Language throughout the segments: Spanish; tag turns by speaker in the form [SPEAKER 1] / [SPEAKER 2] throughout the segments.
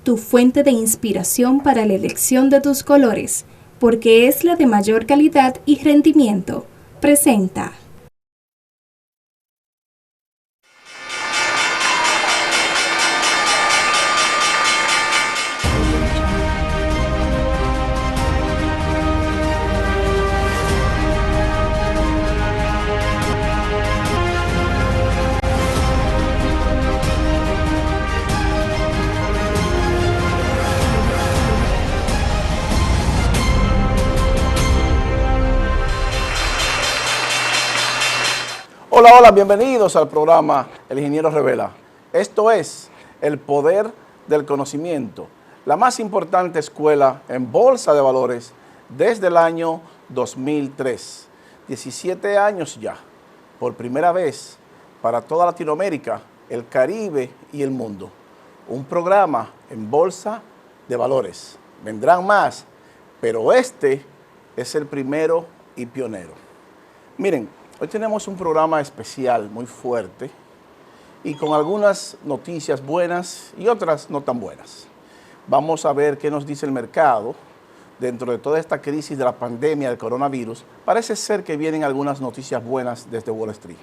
[SPEAKER 1] tu fuente de inspiración para la elección de tus colores, porque es la de mayor calidad y rendimiento. Presenta.
[SPEAKER 2] Hola, hola, bienvenidos al programa El Ingeniero Revela. Esto es el poder del conocimiento, la más importante escuela en bolsa de valores desde el año 2003. 17 años ya, por primera vez para toda Latinoamérica, el Caribe y el mundo. Un programa en bolsa de valores. Vendrán más, pero este es el primero y pionero. Miren, hoy tenemos un programa especial muy fuerte y con algunas noticias buenas y otras no tan buenas. Vamos a ver qué nos dice el mercado dentro de toda esta crisis de la pandemia del coronavirus. Parece ser que vienen algunas noticias buenas desde Wall Street.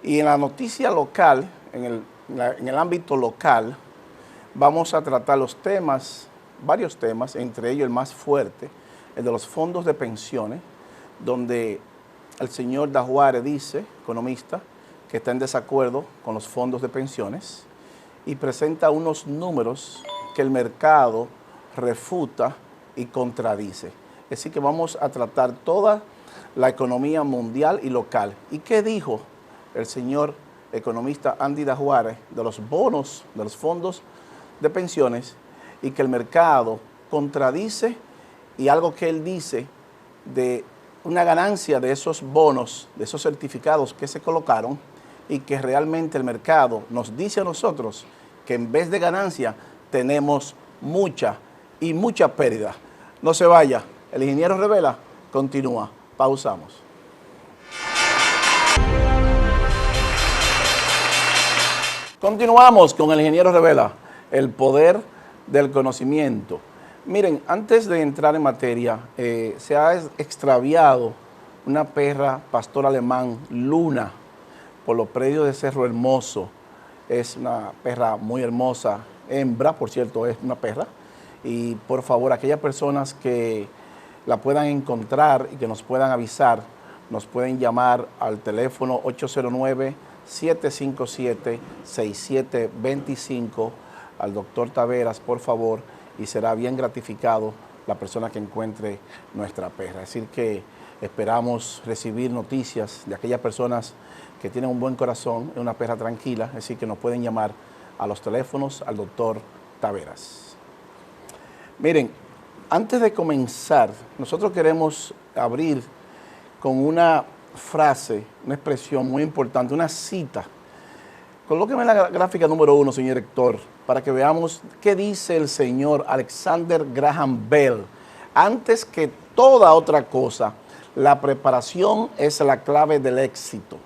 [SPEAKER 2] Y en la noticia local, en el ámbito local, vamos a tratar los temas, varios temas, entre ellos el más fuerte, el de los fondos de pensiones, donde el señor Dajuárez dice, economista, que está en desacuerdo con los fondos de pensiones y presenta unos números que el mercado refuta y contradice. Es decir, que vamos a tratar toda la economía mundial y local. ¿Y qué dijo el señor economista Andy Dajuárez de los bonos, de los fondos de pensiones, y que el mercado contradice y algo que él dice de una ganancia de esos bonos, de esos certificados que se colocaron y que realmente el mercado nos dice a nosotros que en vez de ganancia tenemos mucha pérdida? No se vaya, el Ingeniero Revela continúa, pausamos. Continuamos con el Ingeniero Revela, el poder del conocimiento. Miren, antes de entrar en materia, se ha extraviado una perra pastor alemán, Luna, por los predios de Cerro Hermoso. Es una perra muy hermosa, hembra, por cierto, es una perra. Y por favor, aquellas personas que la puedan encontrar y que nos puedan avisar, nos pueden llamar al teléfono 809-757-6725 al doctor Taveras, por favor, y será bien gratificado la persona que encuentre nuestra perra. Es decir que esperamos recibir noticias de aquellas personas que tienen un buen corazón, una perra tranquila, es decir que nos pueden llamar a los teléfonos al doctor Taveras. Miren, antes de comenzar, nosotros queremos abrir con una frase, una expresión muy importante, una cita. Colóqueme la gráfica número 1, señor director, para que veamos qué dice el señor Alexander Graham Bell. Antes que toda otra cosa, la preparación es la clave del éxito.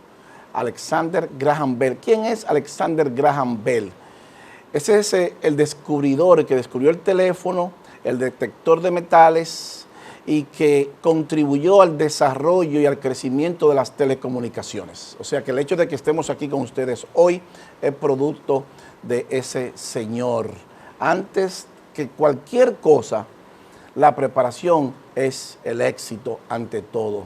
[SPEAKER 2] Alexander Graham Bell. ¿Quién es Alexander Graham Bell? Ese es el descubridor, el que descubrió el teléfono, el detector de metales y que contribuyó al desarrollo y al crecimiento de las telecomunicaciones. O sea que el hecho de que estemos aquí con ustedes hoy es producto de ese señor. Antes que cualquier cosa, la preparación es el éxito ante todo.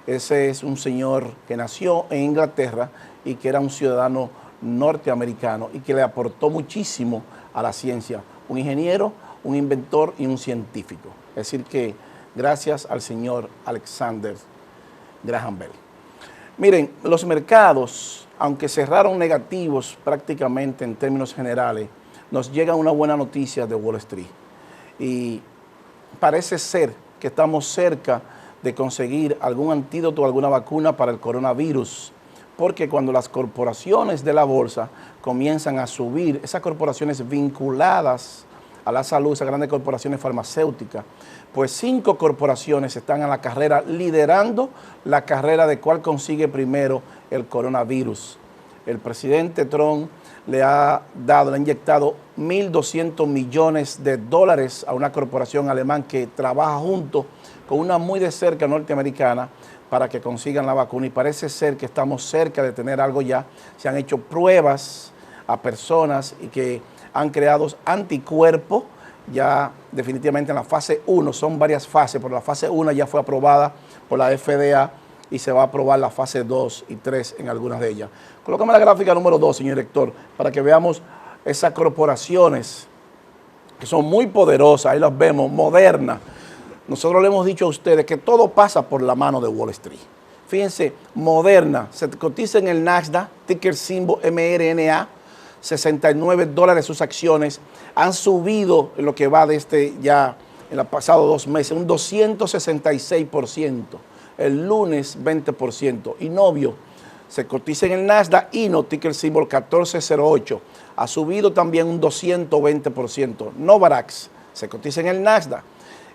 [SPEAKER 2] Ese es un señor que nació en Inglaterra y que era un ciudadano norteamericano y que le aportó muchísimo a la ciencia. Un ingeniero, un inventor y un científico. Es decir que gracias al señor Alexander Graham Bell. Miren, los mercados, aunque cerraron negativos prácticamente en términos generales, nos llega una buena noticia de Wall Street. Y parece ser que estamos cerca de conseguir algún antídoto, alguna vacuna para el coronavirus. Porque cuando las corporaciones de la bolsa comienzan a subir, esas corporaciones vinculadas a la salud, esas grandes corporaciones farmacéuticas, pues 5 corporaciones están en la carrera, liderando la carrera de cuál consigue primero el coronavirus. El presidente Trump le ha inyectado 1.200 millones de dólares a una corporación alemana que trabaja junto con una muy de cerca norteamericana para que consigan la vacuna, y parece ser que estamos cerca de tener algo ya. Se han hecho pruebas a personas y que han creado anticuerpos ya definitivamente en la fase 1, son varias fases, pero la fase 1 ya fue aprobada por la FDA y se va a aprobar la fase 2 y 3 en algunas de ellas. Colócame la gráfica número 2, señor director, para que veamos esas corporaciones que son muy poderosas, ahí las vemos, Moderna. Nosotros le hemos dicho a ustedes que todo pasa por la mano de Wall Street. Fíjense, Moderna se cotiza en el Nasdaq, ticker symbol MRNA, $69 sus acciones, han subido en lo que va de ya en los pasados 2 meses, un 266%, el lunes 20%, Inovio se cotiza en el Nasdaq, INO, ticker symbol 1408, ha subido también un 220%, Novavax se cotiza en el Nasdaq,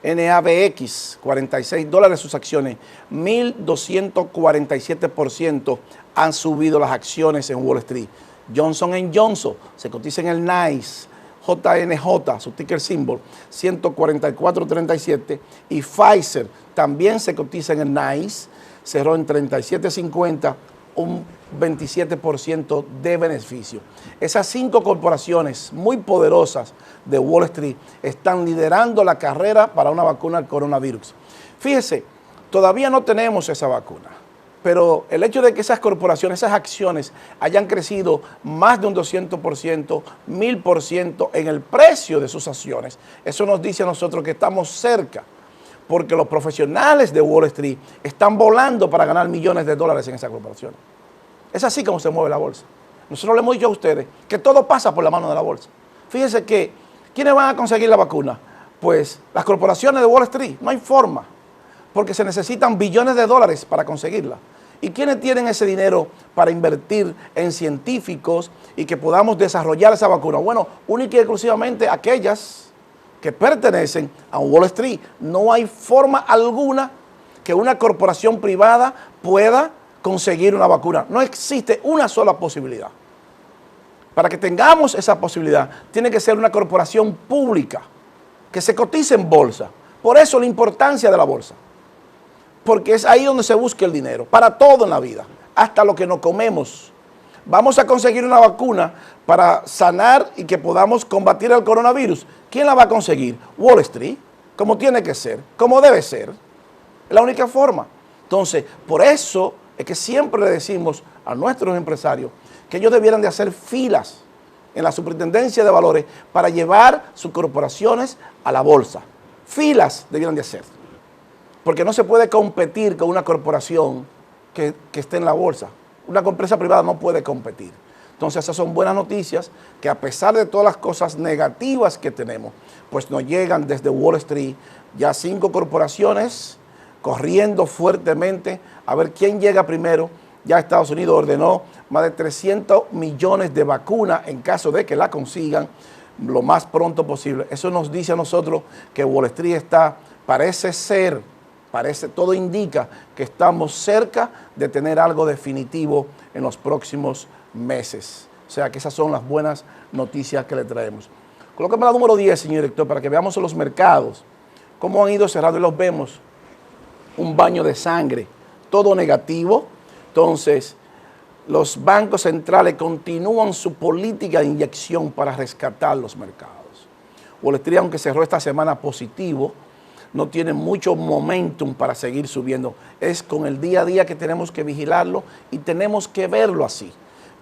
[SPEAKER 2] NABX, $46 sus acciones, 1.247% han subido las acciones en Wall Street. Johnson Johnson se cotiza en el NICE, JNJ, su ticker symbol, 144.37, y Pfizer también se cotiza en el NICE, cerró en 37.50, un 27% de beneficio. Esas 5 corporaciones muy poderosas de Wall Street están liderando la carrera para una vacuna al coronavirus. Fíjese, todavía no tenemos esa vacuna, pero el hecho de que esas corporaciones, esas acciones hayan crecido más de un 200%, 1000% en el precio de sus acciones, eso nos dice a nosotros que estamos cerca, porque los profesionales de Wall Street están volando para ganar millones de dólares en esas corporaciones. Es así como se mueve la bolsa. Nosotros le hemos dicho a ustedes que todo pasa por la mano de la bolsa. Fíjense que, ¿quiénes van a conseguir la vacuna? Pues las corporaciones de Wall Street, no hay forma, porque se necesitan billones de dólares para conseguirla. ¿Y quiénes tienen ese dinero para invertir en científicos y que podamos desarrollar esa vacuna? Bueno, única y exclusivamente aquellas que pertenecen a Wall Street. No hay forma alguna que una corporación privada pueda conseguir una vacuna. No existe una sola posibilidad. Para que tengamos esa posibilidad, tiene que ser una corporación pública que se cotice en bolsa. Por eso la importancia de la bolsa. Porque es ahí donde se busca el dinero, para todo en la vida, hasta lo que nos comemos. Vamos a conseguir una vacuna para sanar y que podamos combatir el coronavirus. ¿Quién la va a conseguir? Wall Street, como tiene que ser, como debe ser. Es la única forma. Entonces, por eso es que siempre le decimos a nuestros empresarios que ellos debieran de hacer filas en la Superintendencia de Valores para llevar sus corporaciones a la bolsa. Filas debieran de hacer. Porque no se puede competir con una corporación que esté en la bolsa. Una empresa privada no puede competir. Entonces esas son buenas noticias que, a pesar de todas las cosas negativas que tenemos, pues nos llegan desde Wall Street ya 5 corporaciones corriendo fuertemente a ver quién llega primero. Ya Estados Unidos ordenó más de 300 millones de vacunas en caso de que la consigan lo más pronto posible. Eso nos dice a nosotros que Wall Street todo indica que estamos cerca de tener algo definitivo en los próximos meses. O sea que esas son las buenas noticias que le traemos. Colócame la número 10, señor director, para que veamos los mercados, cómo han ido cerrando, y los vemos. Un baño de sangre, todo negativo. Entonces, los bancos centrales continúan su política de inyección para rescatar los mercados. Wall Street, aunque cerró esta semana positivo, no tiene mucho momentum para seguir subiendo. Es con el día a día que tenemos que vigilarlo y tenemos que verlo así.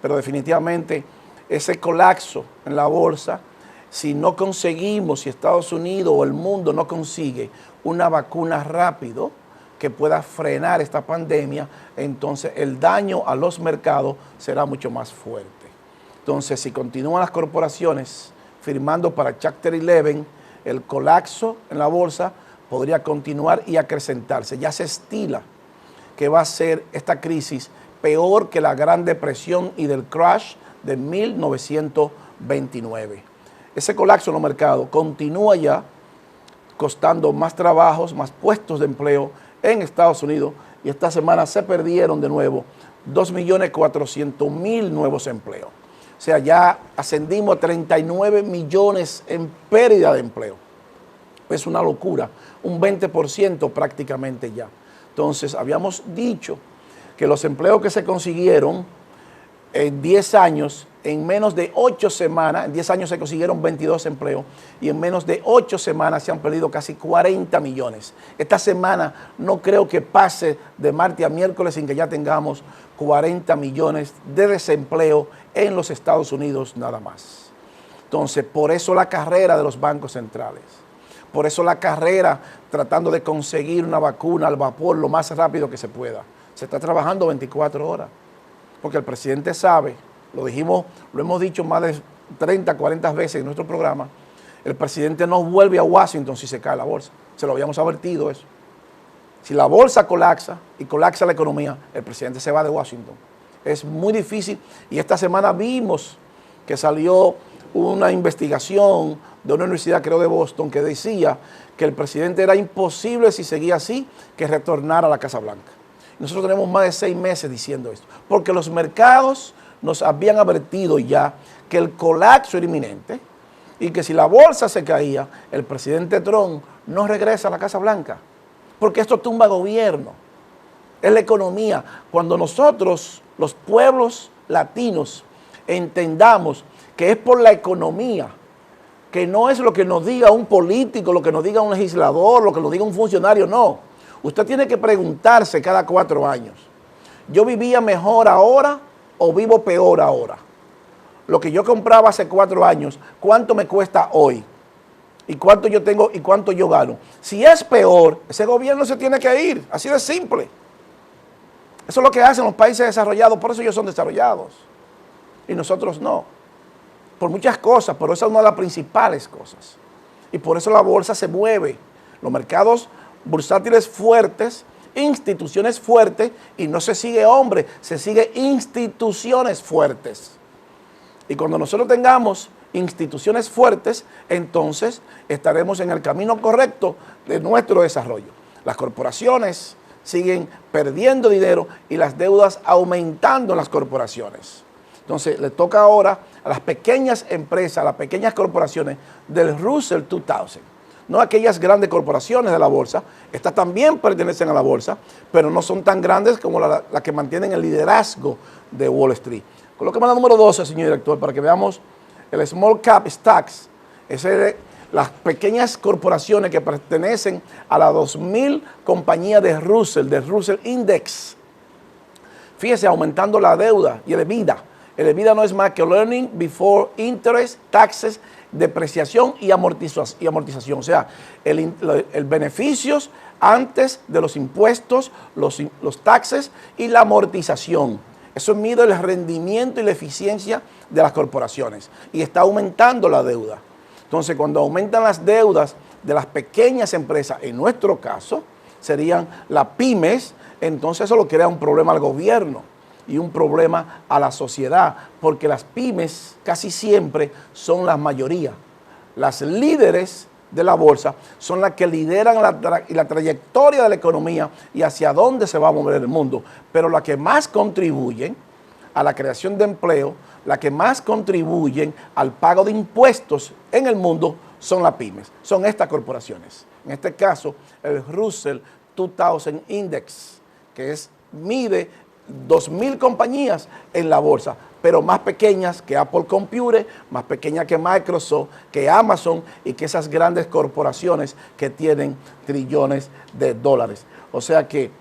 [SPEAKER 2] Pero definitivamente ese colapso en la bolsa, si no conseguimos, si Estados Unidos o el mundo no consigue una vacuna rápido que pueda frenar esta pandemia, entonces el daño a los mercados será mucho más fuerte. Entonces, si continúan las corporaciones firmando para Chapter 11, el colapso en la bolsa podría continuar y acrecentarse. Ya se estila que va a ser esta crisis peor que la Gran Depresión y del crash de 1929. Ese colapso en los mercados continúa ya costando más trabajos, más puestos de empleo en Estados Unidos, y esta semana se perdieron de nuevo 2.400.000 nuevos empleos. O sea, ya ascendimos a 39 millones en pérdida de empleo. Es una locura, un 20% prácticamente ya. Entonces, habíamos dicho que los empleos que se consiguieron en 10 años, en menos de 8 semanas, en 10 años se consiguieron 22 empleos y en menos de 8 semanas se han perdido casi 40 millones. Esta semana no creo que pase de martes a miércoles sin que ya tengamos 40 millones de desempleo en los Estados Unidos nada más. Entonces, por eso la carrera de los bancos centrales, por eso la carrera tratando de conseguir una vacuna al vapor lo más rápido que se pueda. Se está trabajando 24 horas. Porque el presidente sabe, lo hemos dicho más de 30, 40 veces en nuestro programa, el presidente no vuelve a Washington si se cae la bolsa. Se lo habíamos advertido eso. Si la bolsa colapsa y colapsa la economía, el presidente se va de Washington. Es muy difícil y esta semana vimos que salió una investigación de una universidad, creo de Boston, que decía que el presidente era imposible si seguía así que retornara a la Casa Blanca. Nosotros tenemos más de 6 meses diciendo esto, porque los mercados nos habían advertido ya que el colapso era inminente y que si la bolsa se caía, el presidente Trump no regresa a la Casa Blanca, porque esto tumba gobierno, es la economía. Cuando nosotros, los pueblos latinos, entendamos que es por la economía, que no es lo que nos diga un político, lo que nos diga un legislador, lo que nos diga un funcionario, no. Usted tiene que preguntarse cada 4 años, ¿yo vivía mejor ahora o vivo peor ahora? Lo que yo compraba hace 4 años, ¿cuánto me cuesta hoy? ¿Y cuánto yo tengo y cuánto yo gano? Si es peor, ese gobierno se tiene que ir, así de simple. Eso es lo que hacen los países desarrollados, por eso ellos son desarrollados y nosotros no. Por muchas cosas, pero esa es una de las principales cosas. Y por eso la bolsa se mueve, los mercados bursátiles fuertes, instituciones fuertes, y no se sigue hombre, se sigue instituciones fuertes. Y cuando nosotros tengamos instituciones fuertes, entonces estaremos en el camino correcto de nuestro desarrollo. Las corporaciones siguen perdiendo dinero y las deudas aumentando en las corporaciones. Entonces le toca ahora a las pequeñas empresas, a las pequeñas corporaciones del Russell 2000. No aquellas grandes corporaciones de la bolsa, estas también pertenecen a la bolsa, pero no son tan grandes como las que mantienen el liderazgo de Wall Street. Colóqueme la número 12, señor director, para que veamos el Small Cap Stocks. Ese de las pequeñas corporaciones que pertenecen a las 2.000 compañías de Russell Index. Fíjese, aumentando la deuda y el EBITDA. El EBITDA no es más que Earning Before Interest, Taxes, depreciación y amortización, o sea, el beneficios antes de los impuestos, los taxes y la amortización. Eso mide el rendimiento y la eficiencia de las corporaciones y está aumentando la deuda. Entonces, cuando aumentan las deudas de las pequeñas empresas, en nuestro caso, serían las pymes, entonces eso lo crea un problema al gobierno y un problema a la sociedad, porque las pymes casi siempre son la mayoría. Las líderes de la bolsa son las que lideran la trayectoria de la economía y hacia dónde se va a mover el mundo, pero las que más contribuyen a la creación de empleo, las que más contribuyen al pago de impuestos en el mundo son las pymes, son estas corporaciones. En este caso, el Russell 2000 Index, que mide 2.000 compañías en la bolsa, pero más pequeñas que Apple Computer, más pequeñas que Microsoft, que Amazon y que esas grandes corporaciones que tienen trillones de dólares. O sea que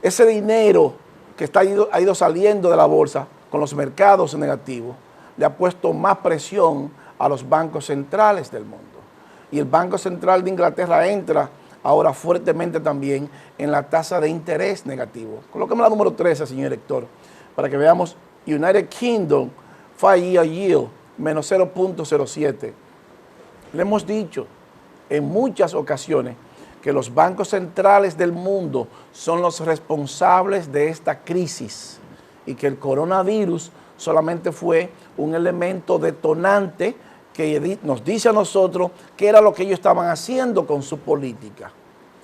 [SPEAKER 2] ese dinero que ha ido saliendo de la bolsa con los mercados negativos le ha puesto más presión a los bancos centrales del mundo. Y el Banco Central de Inglaterra entra ahora fuertemente también en la tasa de interés negativo. Colóqueme la número 13, señor director, para que veamos United Kingdom 5-year yield, menos 0.07. Le hemos dicho en muchas ocasiones que los bancos centrales del mundo son los responsables de esta crisis y que el coronavirus solamente fue un elemento detonante que nos dice a nosotros qué era lo que ellos estaban haciendo con su política.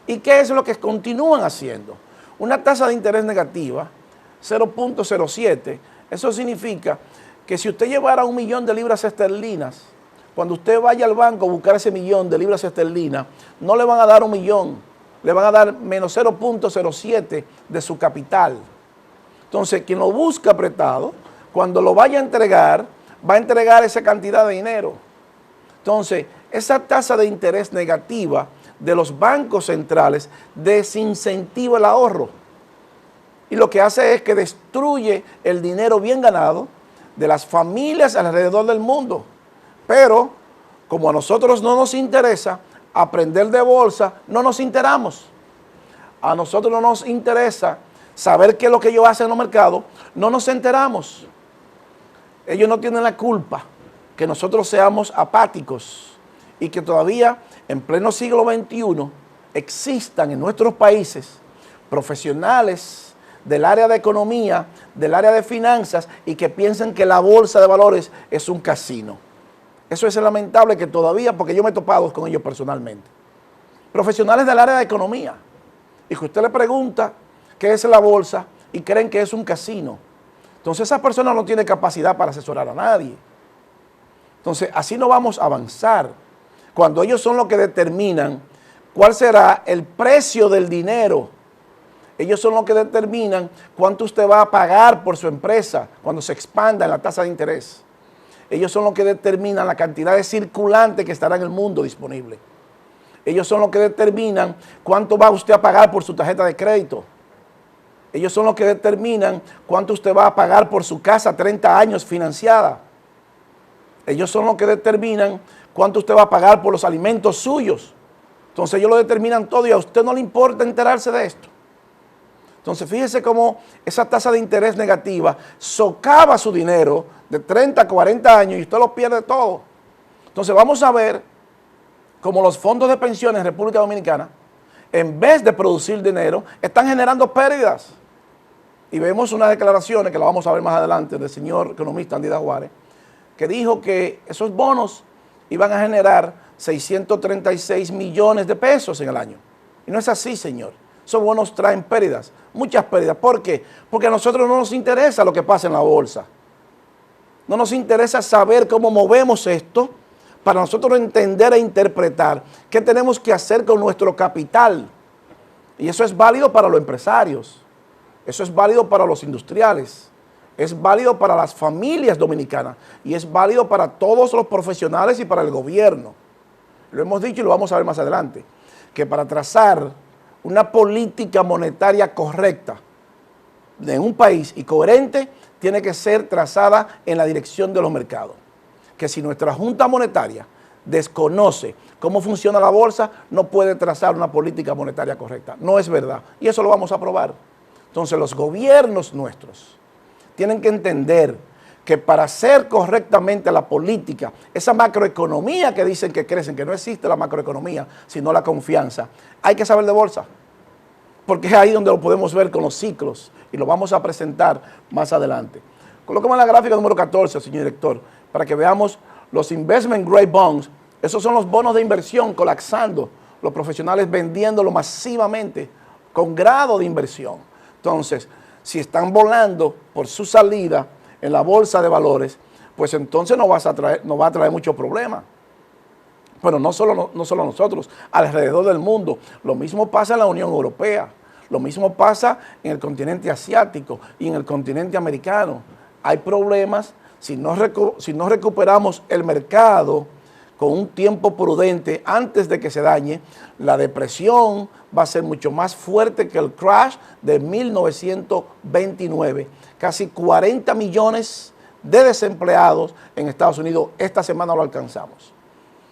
[SPEAKER 2] ¿Y qué es lo que continúan haciendo? Una tasa de interés negativa, 0.07, eso significa que si usted llevara 1.000.000 de libras esterlinas, cuando usted vaya al banco a buscar ese 1.000.000 de libras esterlinas, no le van a dar 1.000.000, le van a dar menos 0.07 de su capital. Entonces, quien lo busca prestado, cuando lo vaya a entregar, va a entregar esa cantidad de dinero. Entonces, esa tasa de interés negativa de los bancos centrales desincentiva el ahorro. Y lo que hace es que destruye el dinero bien ganado de las familias alrededor del mundo. Pero, como a nosotros no nos interesa aprender de bolsa, no nos enteramos. A nosotros no nos interesa saber qué es lo que ellos hacen en los mercados, no nos enteramos. Ellos no tienen la culpa que nosotros seamos apáticos y que todavía en pleno siglo XXI existan en nuestros países profesionales del área de economía, del área de finanzas y que piensen que la bolsa de valores es un casino. Eso es lamentable que todavía, porque yo me he topado con ellos personalmente. Profesionales del área de economía y que usted le pregunta qué es la bolsa y creen que es un casino. Entonces esa persona no tiene capacidad para asesorar a nadie. Entonces así no vamos a avanzar. Cuando ellos son los que determinan cuál será el precio del dinero, ellos son los que determinan cuánto usted va a pagar por su empresa cuando se expanda en la tasa de interés. Ellos son los que determinan la cantidad de circulante que estará en el mundo disponible. Ellos son los que determinan cuánto va usted a pagar por su tarjeta de crédito. Ellos son los que determinan cuánto usted va a pagar por su casa 30 años financiada. Ellos son los que determinan cuánto usted va a pagar por los alimentos suyos. Entonces ellos lo determinan todo y a usted no le importa enterarse de esto. Entonces fíjese cómo esa tasa de interés negativa socava su dinero de 30 a 40 años y usted lo pierde todo. Entonces vamos a ver cómo los fondos de pensiones en República Dominicana, en vez de producir dinero, están generando pérdidas. Y vemos unas declaraciones que las vamos a ver más adelante del señor economista Andy Juárez, que dijo que esos bonos iban a generar 636 millones de pesos en el año. Y no es así, señor. Esos bonos traen pérdidas, muchas pérdidas. ¿Por qué? Porque a nosotros no nos interesa lo que pasa en la bolsa. No nos interesa saber cómo movemos esto para nosotros entender e interpretar qué tenemos que hacer con nuestro capital. Y eso es válido para los empresarios, eso es válido para los industriales, es válido para las familias dominicanas y es válido para todos los profesionales y para el gobierno. Lo hemos dicho y lo vamos a ver más adelante, que para trazar una política monetaria correcta en un país y coherente, tiene que ser trazada en la dirección de los mercados. Que si nuestra Junta Monetaria desconoce cómo funciona la bolsa, no puede trazar una política monetaria correcta. No es verdad. Y eso lo vamos a probar. Entonces los gobiernos nuestros tienen que entender que para hacer correctamente la política, esa macroeconomía que dicen que crecen, que no existe la macroeconomía, sino la confianza, hay que saber de bolsa. Porque es ahí donde lo podemos ver con los ciclos y lo vamos a presentar más adelante. Colóqueme la gráfica número 14, señor director, para que veamos los investment grade bonds. Esos son los bonos de inversión colapsando, los profesionales vendiéndolo masivamente con grado de inversión. Entonces, si están volando por su salida en la bolsa de valores, pues entonces nos va a traer muchos problemas. Pero no solo nosotros, alrededor del mundo. Lo mismo pasa en la Unión Europea, lo mismo pasa en el continente asiático y en el continente americano. Hay problemas si no recuperamos el mercado con un tiempo prudente antes de que se dañe. La depresión va a ser mucho más fuerte que el crash de 1929. Casi 40 millones de desempleados en Estados Unidos. Esta semana lo alcanzamos.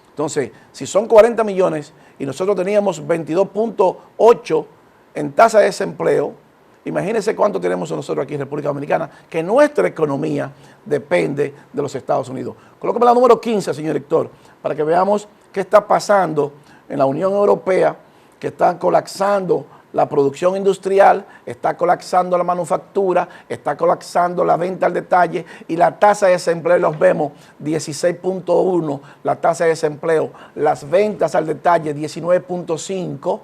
[SPEAKER 2] Entonces, si son 40 millones y nosotros teníamos 22.8 en tasa de desempleo, imagínense cuánto tenemos nosotros aquí en República Dominicana, que nuestra economía depende de los Estados Unidos. Colócame la número 15, señor director, para que veamos qué está pasando en la Unión Europea, que está colapsando la producción industrial, está colapsando la manufactura, está colapsando la venta al detalle y la tasa de desempleo, los vemos, 16.1, la tasa de desempleo, las ventas al detalle, 19.5,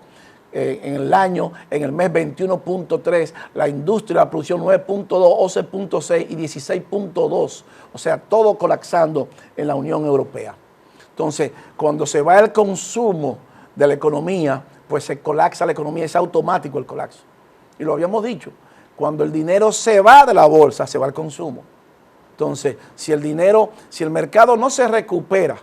[SPEAKER 2] en el año, en el mes 21.3, la industria, la producción 9.2, 11.6 y 16.2, o sea, todo colapsando en la Unión Europea. Entonces, cuando se va el consumo de la economía, pues se colapsa la economía, es automático el colapso. Y lo habíamos dicho, cuando el dinero se va de la bolsa, se va el consumo. Entonces, si el mercado no se recupera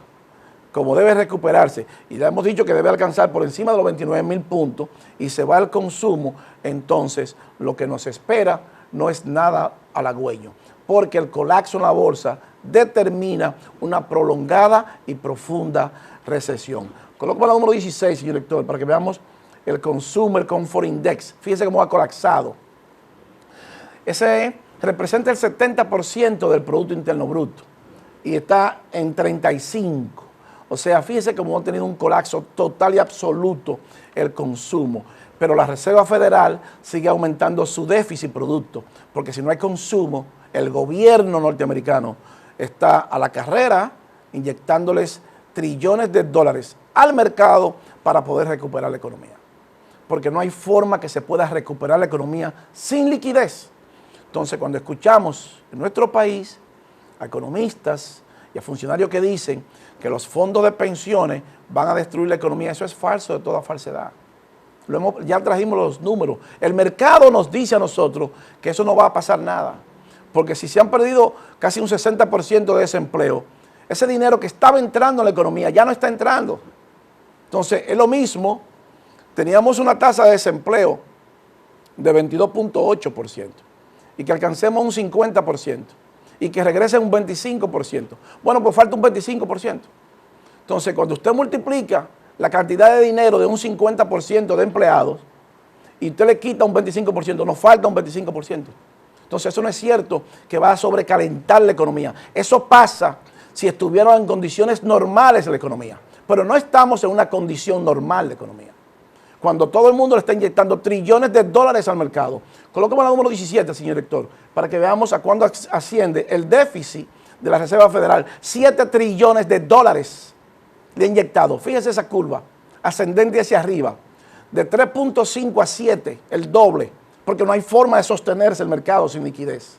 [SPEAKER 2] como debe recuperarse, y ya hemos dicho que debe alcanzar por encima de los 29.000 puntos y se va al consumo, entonces lo que nos espera no es nada halagüeño, porque el colapso en la bolsa determina una prolongada y profunda recesión. Coloco la número 16, señor director, para que veamos el Consumer Comfort Index. Fíjense cómo ha colapsado. Ese representa el 70% del Producto Interno Bruto y está en 35. O sea, fíjense cómo ha tenido un colapso total y absoluto el consumo. Pero la Reserva Federal sigue aumentando su déficit producto, porque si no hay consumo, el gobierno norteamericano está a la carrera inyectándoles trillones de dólares al mercado para poder recuperar la economía. Porque no hay forma que se pueda recuperar la economía sin liquidez. Entonces, cuando escuchamos en nuestro país a economistas y a funcionarios que dicen que los fondos de pensiones van a destruir la economía, eso es falso de toda falsedad. Ya trajimos los números. El mercado nos dice a nosotros que eso no va a pasar nada. Porque si se han perdido casi un 60% de desempleo, ese dinero que estaba entrando en la economía ya no está entrando. Entonces, es lo mismo. Teníamos una tasa de desempleo de 22.8% y que alcancemos un 50% y que regrese un 25%. Bueno, pues falta un 25%. Entonces, cuando usted multiplica la cantidad de dinero de un 50% de empleados y usted le quita un 25%, nos falta un 25%. Entonces, eso no es cierto que va a sobrecalentar la economía. Eso pasa si estuviera en condiciones normales la economía. Pero no estamos en una condición normal de economía. Cuando todo el mundo le está inyectando trillones de dólares al mercado. Colóqueme la número 17, señor director, para que veamos a cuándo asciende el déficit de la Reserva Federal. 7 trillones de dólares le ha inyectado. Fíjese esa curva, ascendente hacia arriba, de 3.5 a 7, el doble, porque no hay forma de sostenerse el mercado sin liquidez.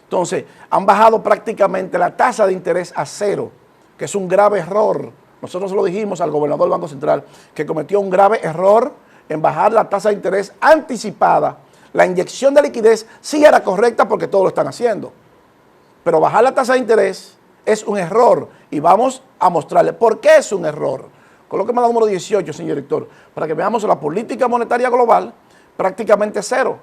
[SPEAKER 2] Entonces, han bajado prácticamente la tasa de interés a cero, que es un grave error. Nosotros lo dijimos al gobernador del Banco Central, que cometió un grave error en bajar la tasa de interés anticipada. La inyección de liquidez sí era correcta porque todos lo están haciendo. Pero bajar la tasa de interés es un error y vamos a mostrarle por qué es un error. Colóqueme la número 18, señor director, para que veamos la política monetaria global prácticamente cero.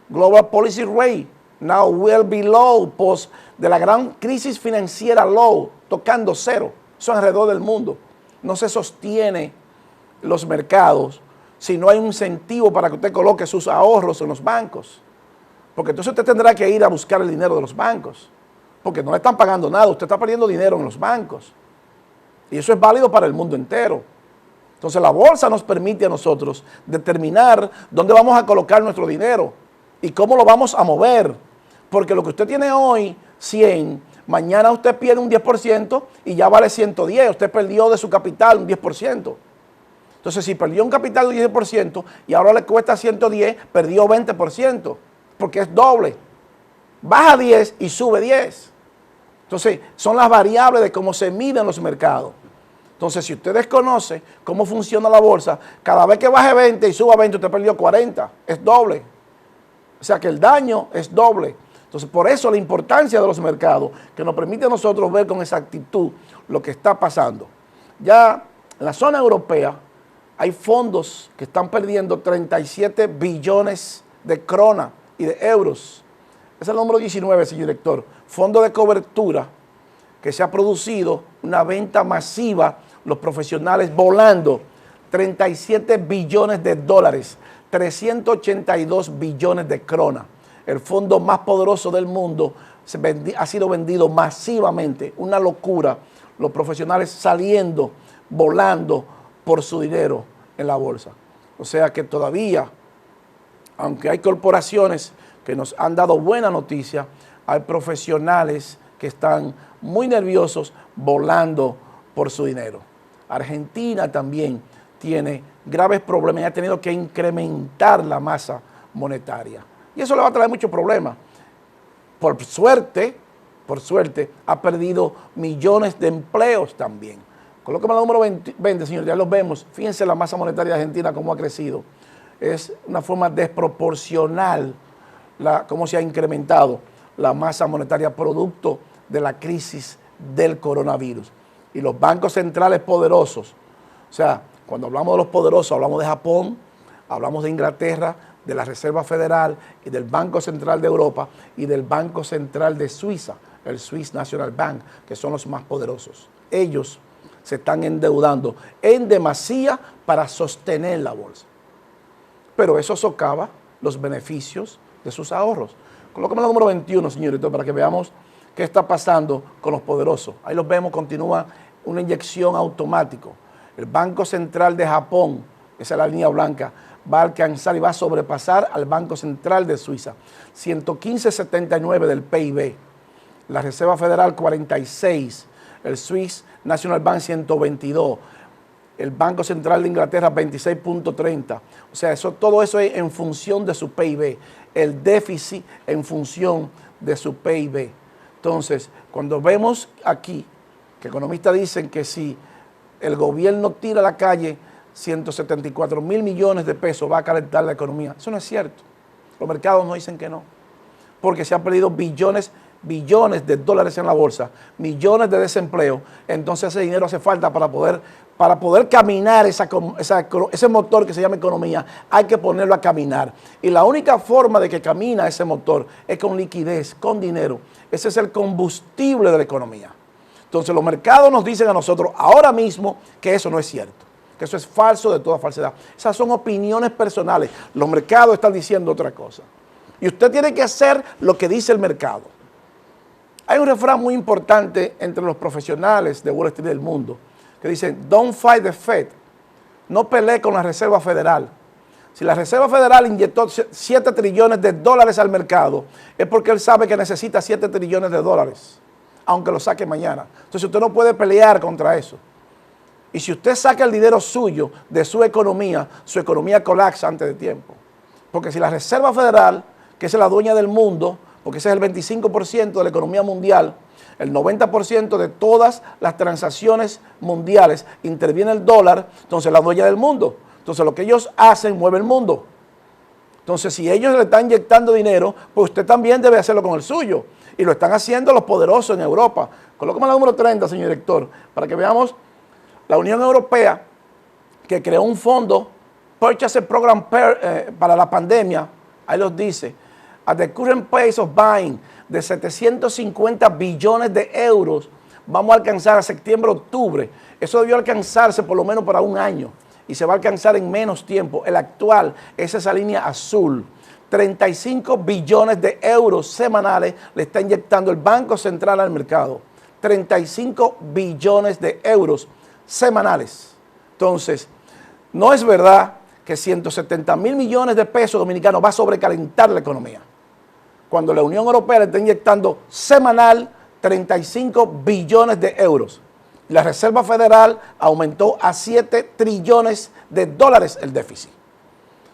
[SPEAKER 2] Global Policy Rate now well below post de la gran crisis financiera low, tocando cero. Eso alrededor del mundo. No se sostiene los mercados si no hay un incentivo para que usted coloque sus ahorros en los bancos. Porque entonces usted tendrá que ir a buscar el dinero de los bancos. Porque no le están pagando nada, usted está perdiendo dinero en los bancos. Y eso es válido para el mundo entero. Entonces la bolsa nos permite a nosotros determinar dónde vamos a colocar nuestro dinero y cómo lo vamos a mover. Porque lo que usted tiene hoy, 100, mañana usted pierde un 10% y ya vale 110. Usted perdió de su capital un 10%. Entonces, si perdió un capital de 10% y ahora le cuesta 110, perdió 20%, porque es doble. Baja 10 y sube 10. Entonces, son las variables de cómo se miden los mercados. Entonces, si usted desconoce cómo funciona la bolsa, cada vez que baje 20 y suba 20, usted perdió 40. Es doble. O sea que el daño es doble. Entonces, por eso la importancia de los mercados, que nos permite a nosotros ver con exactitud lo que está pasando. Ya en la zona europea hay fondos que están perdiendo 37 billones de krona y de euros. Ese es el número 19, señor director. Fondo de cobertura que se ha producido una venta masiva, los profesionales volando 37 billones de dólares, 382 billones de krona. El fondo más poderoso del mundo ha sido vendido masivamente, una locura. Los profesionales saliendo, volando por su dinero en la bolsa. O sea que todavía, aunque hay corporaciones que nos han dado buena noticia, hay profesionales que están muy nerviosos volando por su dinero. Argentina también tiene graves problemas y ha tenido que incrementar la masa monetaria. Y eso le va a traer muchos problemas. Por suerte, ha perdido millones de empleos también. Colóqueme el número 20, señor, ya los vemos. Fíjense la masa monetaria de Argentina, cómo ha crecido. Es una forma desproporcional cómo se ha incrementado la masa monetaria producto de la crisis del coronavirus. Y los bancos centrales poderosos, o sea, cuando hablamos de los poderosos, hablamos de Japón, hablamos de Inglaterra, de la Reserva Federal y del Banco Central de Europa y del Banco Central de Suiza, el Swiss National Bank, que son los más poderosos. Ellos se están endeudando en demasía para sostener la bolsa. Pero eso socava los beneficios de sus ahorros. Colócame el número 21, señorito, para que veamos qué está pasando con los poderosos. Ahí los vemos, continúa una inyección automática. El Banco Central de Japón, esa es la línea blanca, va a alcanzar y va a sobrepasar al Banco Central de Suiza. 115,79 del PIB. La Reserva Federal 46. El Swiss National Bank 122. El Banco Central de Inglaterra 26,30. O sea, todo eso es en función de su PIB. El déficit en función de su PIB. Entonces, cuando vemos aquí que economistas dicen que si el gobierno tira a la calle 174,000 millones de pesos va a calentar la economía. Eso no es cierto. Los mercados nos dicen que no. Porque se han perdido billones de dólares en la bolsa, millones de desempleo. Entonces ese dinero hace falta para poder caminar ese motor que se llama economía. Hay que ponerlo a caminar. Y la única forma de que camina ese motor es con liquidez, con dinero. Ese es el combustible de la economía. Entonces los mercados nos dicen a nosotros ahora mismo que eso no es cierto, que eso es falso de toda falsedad. Esas son opiniones personales. Los mercados están diciendo otra cosa. Y usted tiene que hacer lo que dice el mercado. Hay un refrán muy importante entre los profesionales de Wall Street del mundo que dice, don't fight the Fed, no pelee con la Reserva Federal. Si la Reserva Federal inyectó 7 trillones de dólares al mercado, es porque él sabe que necesita 7 trillones de dólares, aunque lo saque mañana. Entonces usted no puede pelear contra eso. Y si usted saca el dinero suyo de su economía colapsa antes de tiempo. Porque si la Reserva Federal, que es la dueña del mundo, porque ese es el 25% de la economía mundial, el 90% de todas las transacciones mundiales interviene el dólar, entonces la dueña del mundo. Entonces lo que ellos hacen mueve el mundo. Entonces si ellos le están inyectando dinero, pues usted también debe hacerlo con el suyo. Y lo están haciendo los poderosos en Europa. Colócame la número 30, señor director, para que veamos la Unión Europea, que creó un fondo, Purchase Program para la pandemia, ahí los dice, at the current pace of buying de 750 billones de euros, vamos a alcanzar a septiembre-octubre. Eso debió alcanzarse por lo menos para un año y se va a alcanzar en menos tiempo. El actual es esa línea azul. 35 billones de euros semanales le está inyectando el Banco Central al mercado. 35 billones de euros semanales. Entonces, no es verdad que 170,000 millones de pesos dominicanos va a sobrecalentar la economía. Cuando la Unión Europea le está inyectando semanal 35 billones de euros. La Reserva Federal aumentó a 7 trillones de dólares el déficit.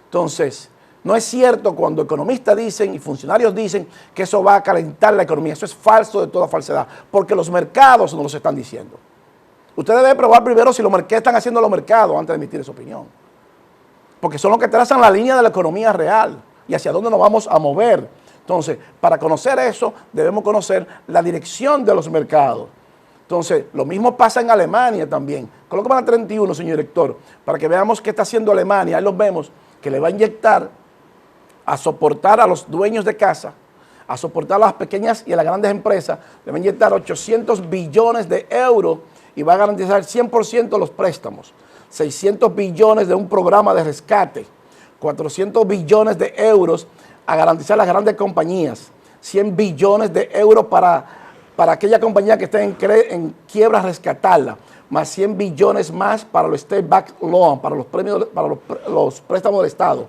[SPEAKER 2] Entonces, no es cierto cuando economistas dicen y funcionarios dicen que eso va a calentar la economía. Eso es falso de toda falsedad, porque los mercados nos lo están diciendo. Usted debe probar primero si qué están haciendo los mercados antes de emitir esa opinión. Porque son los que trazan la línea de la economía real y hacia dónde nos vamos a mover. Entonces, para conocer eso, debemos conocer la dirección de los mercados. Entonces, lo mismo pasa en Alemania también. Colócame la 31, señor director, para que veamos qué está haciendo Alemania. Ahí los vemos, que le va a inyectar a soportar a los dueños de casa, a soportar a las pequeñas y a las grandes empresas, le va a inyectar 800 billones de euros y va a garantizar 100% de los préstamos. 600 billones de un programa de rescate, 400 billones de euros a garantizar las grandes compañías, 100 billones de euros para aquella compañía que esté en quiebra, rescatarla, más 100 billones más para los State Back Loan, para los préstamos del Estado,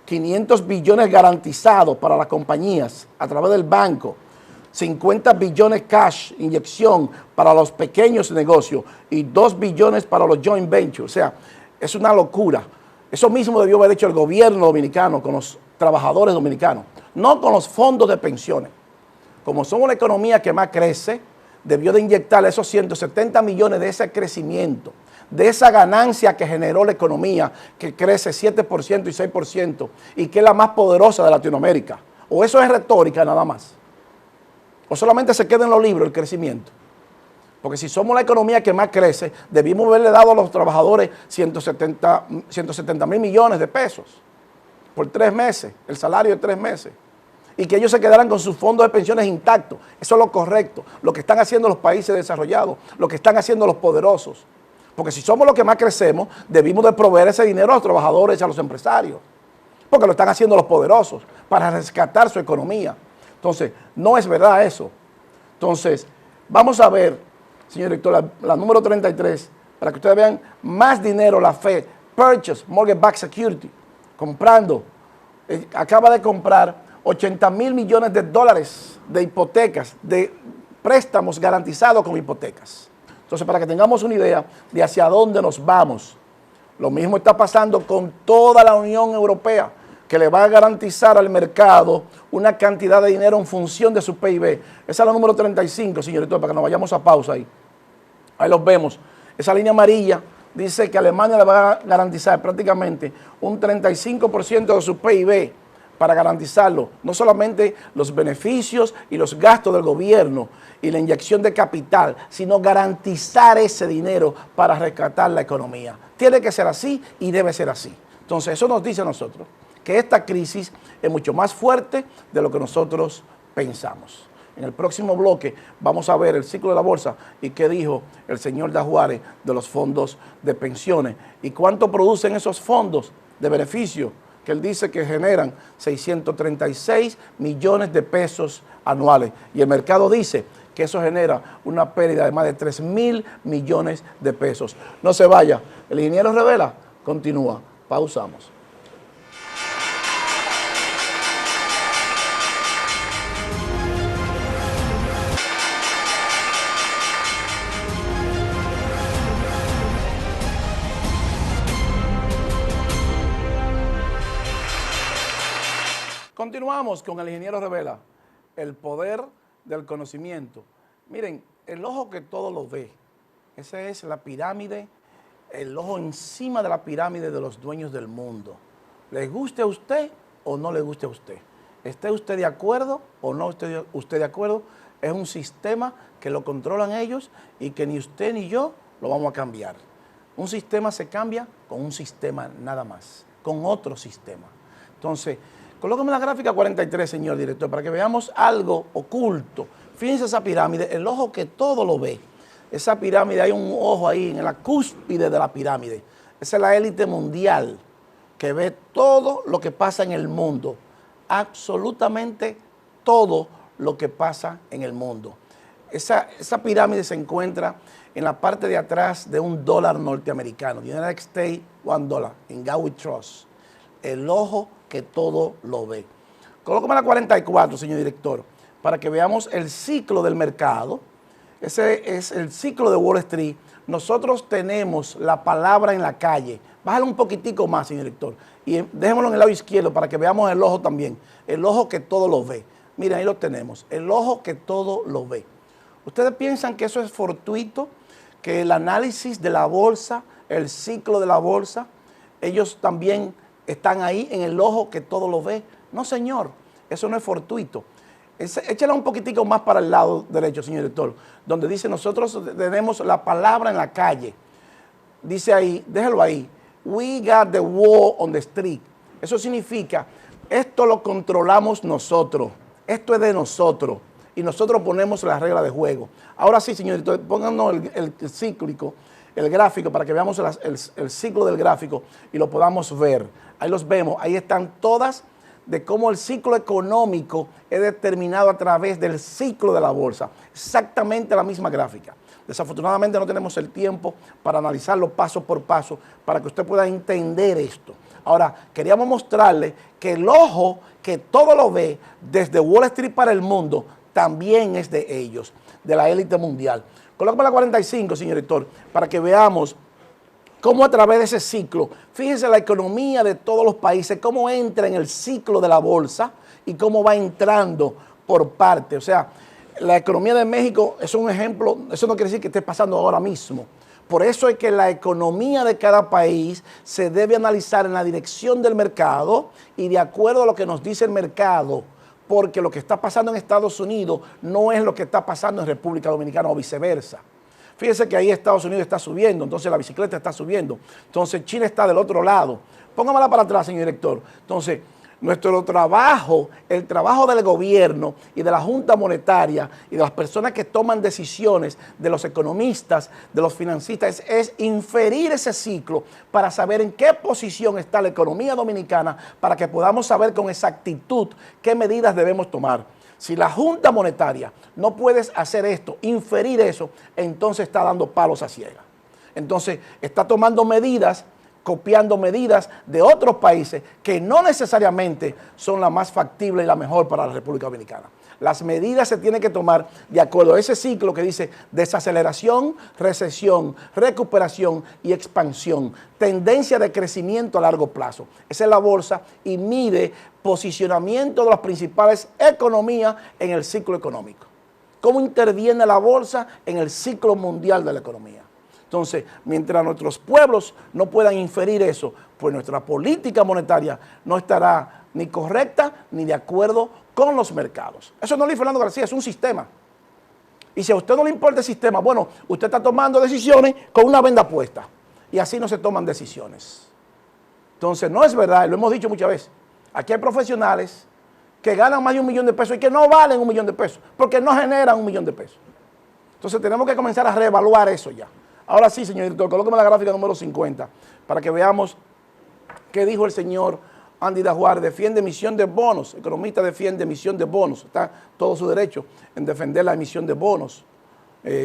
[SPEAKER 2] 500 billones garantizados para las compañías a través del banco, 50 billones cash, inyección para los pequeños negocios y 2 billones para los joint ventures. O sea, Es una locura. Eso mismo debió haber hecho el gobierno dominicano con los trabajadores dominicanos, no con los fondos de pensiones. Como somos la economía que más crece, debió de inyectar esos 170 millones de ese crecimiento, de esa ganancia que generó la economía, que crece 7% y 6%, y que es la más poderosa de Latinoamérica. O eso es retórica nada más. O solamente se queda en los libros el crecimiento. Porque si somos la economía que más crece, debimos haberle dado a los trabajadores 170 mil millones de pesos por 3 meses, el salario de 3 meses. Y que ellos se quedaran con sus fondos de pensiones intactos. Eso es lo correcto, lo que están haciendo los países desarrollados, lo que están haciendo los poderosos. Porque si somos los que más crecemos, debimos de proveer ese dinero a los trabajadores y a los empresarios. Porque lo están haciendo los poderosos para rescatar su economía. Entonces, no es verdad eso. Entonces, vamos a ver, señor director, la número 33, para que ustedes vean más dinero, la Fed, Purchase Mortgage Backed Security, comprando, acaba de comprar 80 mil millones de dólares de hipotecas, de préstamos garantizados con hipotecas. Entonces, para que tengamos una idea de hacia dónde nos vamos, lo mismo está pasando con toda la Unión Europea, que le va a garantizar al mercado una cantidad de dinero en función de su PIB. Esa es la número 35, señor director, para que nos vayamos a pausa ahí. Ahí los vemos. Esa línea amarilla dice que Alemania le va a garantizar prácticamente un 35% de su PIB para garantizarlo, no solamente los beneficios y los gastos del gobierno y la inyección de capital, sino garantizar ese dinero para rescatar la economía. Tiene que ser así y debe ser así. Entonces, eso nos dice a nosotros que esta crisis es mucho más fuerte de lo que nosotros pensamos. En el próximo bloque vamos a ver el ciclo de la bolsa y qué dijo el señor Dajuárez de los fondos de pensiones y cuánto producen esos fondos de beneficio que él dice que generan 636 millones de pesos anuales. Y el mercado dice que eso genera una pérdida de más de 3.000 millones de pesos. No se vaya, el ingeniero Revela continúa. Pausamos. Continuamos con el ingeniero Revela, el poder del conocimiento. Miren, el ojo que todo lo ve, esa es la pirámide, el ojo encima de la pirámide de los dueños del mundo. ¿Le guste a usted o no le guste a usted? ¿Esté usted de acuerdo o no esté usted de acuerdo? Es un sistema que lo controlan ellos y que ni usted ni yo lo vamos a cambiar. Un sistema se cambia con un sistema nada más, con otro sistema. Entonces, colóqueme la gráfica 43, señor director, para que veamos algo oculto. Fíjense esa pirámide, el ojo que todo lo ve. Esa pirámide, hay un ojo ahí en la cúspide de la pirámide. Esa es la élite mundial que ve todo lo que pasa en el mundo. Absolutamente todo lo que pasa en el mundo. Esa pirámide se encuentra en la parte de atrás de un dólar norteamericano, United States $1, en Gawi Trust. El ojo que todo lo ve. Colócame la 44, señor director, para que veamos el ciclo del mercado. Ese es el ciclo de Wall Street. Nosotros tenemos la palabra en la calle. Bájale un poquitico más, señor director. Y déjémoslo en el lado izquierdo para que veamos el ojo también. El ojo que todo lo ve. Miren, ahí lo tenemos. El ojo que todo lo ve. ¿Ustedes piensan que eso es fortuito? Que el análisis de la bolsa, el ciclo de la bolsa, ellos también están ahí en el ojo que todo lo ve. No, señor, eso no es fortuito. Échale un poquitico más para el lado derecho, señor director, donde dice nosotros tenemos la palabra en la calle. Dice ahí, déjalo ahí, we got the wall on the street. Eso significa, esto lo controlamos nosotros, esto es de nosotros y nosotros ponemos las reglas de juego. Ahora sí, señor director, pónganos el cíclico, el gráfico, para que veamos el ciclo del gráfico y lo podamos ver. Ahí los vemos, ahí están todas de cómo el ciclo económico es determinado a través del ciclo de la bolsa. Exactamente la misma gráfica. Desafortunadamente no tenemos el tiempo para analizarlo paso por paso para que usted pueda entender esto. Ahora, queríamos mostrarle que el ojo que todo lo ve desde Wall Street para el mundo también es de ellos, de la élite mundial. Colócame la 45, señor director, para que veamos cómo a través de ese ciclo, fíjense la economía de todos los países, cómo entra en el ciclo de la bolsa y cómo va entrando por parte. O sea, la economía de México es un ejemplo, eso no quiere decir que esté pasando ahora mismo. Por eso es que la economía de cada país se debe analizar en la dirección del mercado y de acuerdo a lo que nos dice el mercado, porque lo que está pasando en Estados Unidos no es lo que está pasando en República Dominicana o viceversa. Fíjense que ahí Estados Unidos está subiendo, entonces la bicicleta está subiendo, entonces Chile está del otro lado. Póngamela para atrás, señor director. Entonces, nuestro trabajo, el trabajo del gobierno y de la Junta Monetaria y de las personas que toman decisiones, de los economistas, de los financistas, es inferir ese ciclo para saber en qué posición está la economía dominicana para que podamos saber con exactitud qué medidas debemos tomar. Si la Junta Monetaria no puede hacer esto, inferir eso, entonces está dando palos a ciegas. Entonces está tomando medidas, copiando medidas de otros países que no necesariamente son la más factible y la mejor para la República Dominicana. Las medidas se tienen que tomar de acuerdo a ese ciclo que dice desaceleración, recesión, recuperación y expansión. Tendencia de crecimiento a largo plazo. Esa es la bolsa y mide posicionamiento de las principales economías en el ciclo económico. ¿Cómo interviene la bolsa en el ciclo mundial de la economía? Entonces, mientras nuestros pueblos no puedan inferir eso, pues nuestra política monetaria no estará ni correcta ni de acuerdo con los mercados. Eso no lo dice Fernando García, es un sistema. Y si a usted no le importa el sistema, bueno, usted está tomando decisiones con una venda puesta. Y así no se toman decisiones. Entonces, no es verdad, lo hemos dicho muchas veces. Aquí hay profesionales que ganan más de $1 millón y que no valen $1 millón, porque no generan $1 millón. Entonces, tenemos que comenzar a reevaluar eso ya. Ahora sí, señor director, colóqueme la gráfica número 50 para que veamos qué dijo el señor Andy Dajuare. Defiende emisión de bonos, economista defiende emisión de bonos, está todo su derecho en defender la emisión de bonos.